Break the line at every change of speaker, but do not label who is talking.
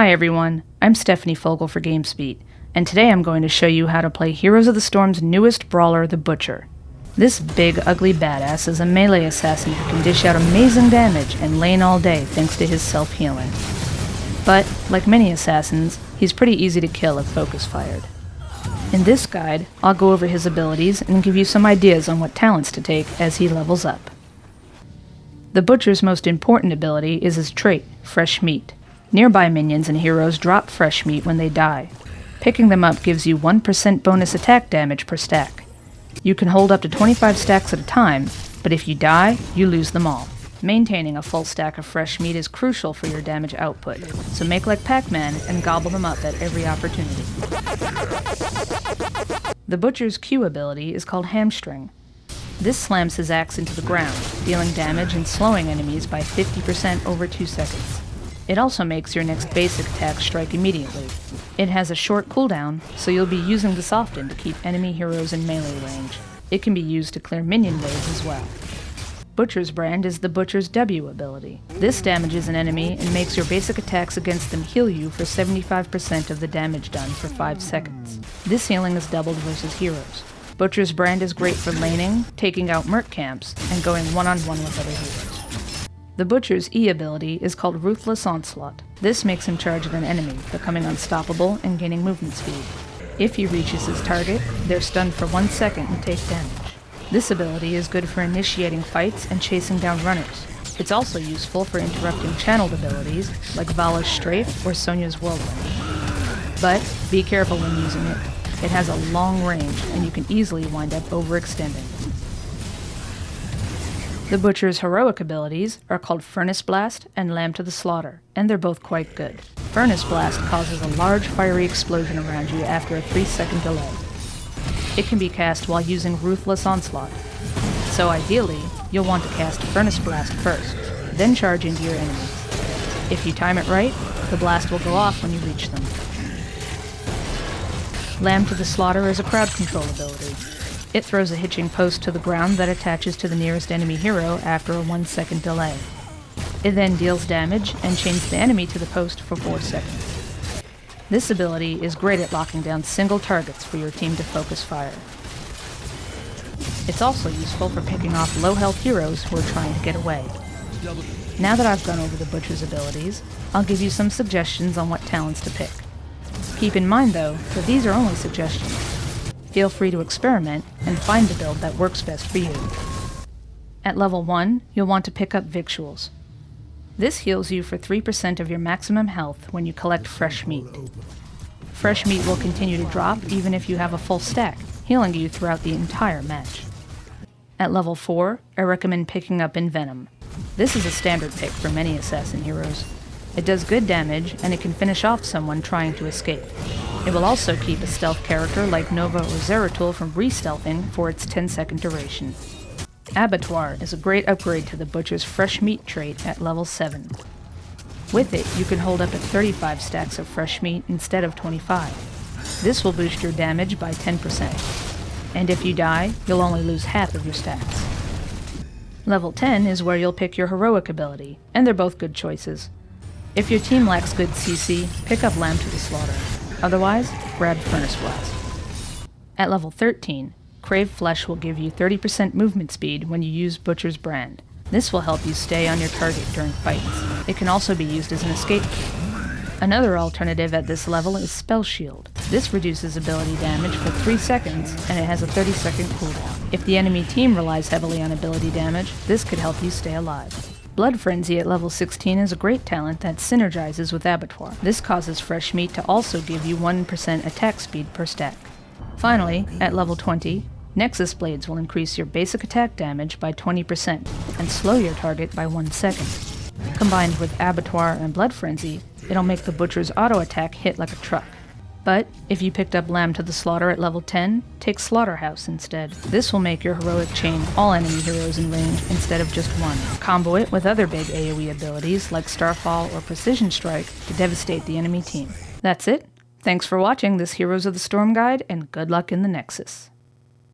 Hi everyone, I'm Stephanie Fogel for GamesBeat, and today I'm going to show you how to play Heroes of the Storm's newest brawler, the Butcher. This big, ugly badass is a melee assassin who can dish out amazing damage and lane all day thanks to his self-healing. But, like many assassins, he's pretty easy to kill if focus fired. In this guide, I'll go over his abilities and give you some ideas on what talents to take as he levels up. The Butcher's most important ability is his trait, Fresh Meat. Nearby minions and heroes drop fresh meat when they die. Picking them up gives you 1% bonus attack damage per stack. You can hold up to 25 stacks at a time, but if you die, you lose them all. Maintaining a full stack of fresh meat is crucial for your damage output, so make like Pac-Man and gobble them up at every opportunity. The Butcher's Q ability is called Hamstring. This slams his axe into the ground, dealing damage and slowing enemies by 50% over 2 seconds. It also makes your next basic attack strike immediately. It has a short cooldown, so you'll be using this often to keep enemy heroes in melee range. It can be used to clear minion waves as well. Butcher's Brand is the Butcher's W ability. This damages an enemy and makes your basic attacks against them heal you for 75% of the damage done for 5 seconds. This healing is doubled versus heroes. Butcher's Brand is great for laning, taking out merc camps, and going one-on-one with other heroes. The Butcher's E ability is called Ruthless Onslaught. This makes him charge at an enemy, becoming unstoppable and gaining movement speed. If he reaches his target, they're stunned for 1 second and take damage. This ability is good for initiating fights and chasing down runners. It's also useful for interrupting channeled abilities like Vala's Strafe or Sonya's Whirlwind. But be careful when using it. It has a long range and you can easily wind up overextending. The Butcher's heroic abilities are called Furnace Blast and Lamb to the Slaughter, and they're both quite good. Furnace Blast causes a large fiery explosion around you after a 3-second delay. It can be cast while using Ruthless Onslaught, so ideally, you'll want to cast Furnace Blast first, then charge into your enemies. If you time it right, the blast will go off when you reach them. Lamb to the Slaughter is a crowd control ability. It throws a hitching post to the ground that attaches to the nearest enemy hero after a 1-second delay. It then deals damage and chains the enemy to the post for 4 seconds. This ability is great at locking down single targets for your team to focus fire. It's also useful for picking off low-health heroes who are trying to get away. Now that I've gone over the Butcher's abilities, I'll give you some suggestions on what talents to pick. Keep in mind, though, that these are only suggestions. Feel free to experiment and find the build that works best for you. At level 1, you'll want to pick up Victuals. This heals you for 3% of your maximum health when you collect fresh meat. Fresh meat will continue to drop even if you have a full stack, healing you throughout the entire match. At level 4, I recommend picking up Envenom. This is a standard pick for many assassin heroes. It does good damage, and it can finish off someone trying to escape. It will also keep a stealth character like Nova or Zeratul from re-stealthing for its 10-second duration. Abattoir is a great upgrade to the Butcher's Fresh Meat trait at level 7. With it, you can hold up to 35 stacks of fresh meat instead of 25. This will boost your damage by 10%. And if you die, you'll only lose half of your stacks. Level 10 is where you'll pick your heroic ability, and they're both good choices. If your team lacks good CC, pick up Lamb to the Slaughter. Otherwise, grab Furnace Blast. At level 13, Crave Flesh will give you 30% movement speed when you use Butcher's Brand. This will help you stay on your target during fights. It can also be used as an escape key. Another alternative at this level is Spell Shield. This reduces ability damage for 3 seconds, and it has a 30-second cooldown. If the enemy team relies heavily on ability damage, this could help you stay alive. Blood Frenzy at level 16 is a great talent that synergizes with Abattoir. This causes fresh meat to also give you 1% attack speed per stack. Finally, at level 20, Nexus Blades will increase your basic attack damage by 20% and slow your target by 1 second. Combined with Abattoir and Blood Frenzy, it'll make the Butcher's auto attack hit like a truck. But if you picked up Lamb to the Slaughter at level 10, take Slaughterhouse instead. This will make your heroic chain all enemy heroes in range instead of just one. Combo it with other big AoE abilities like Starfall or Precision Strike to devastate the enemy team. That's it. Thanks for watching this Heroes of the Storm guide, and good luck in the Nexus.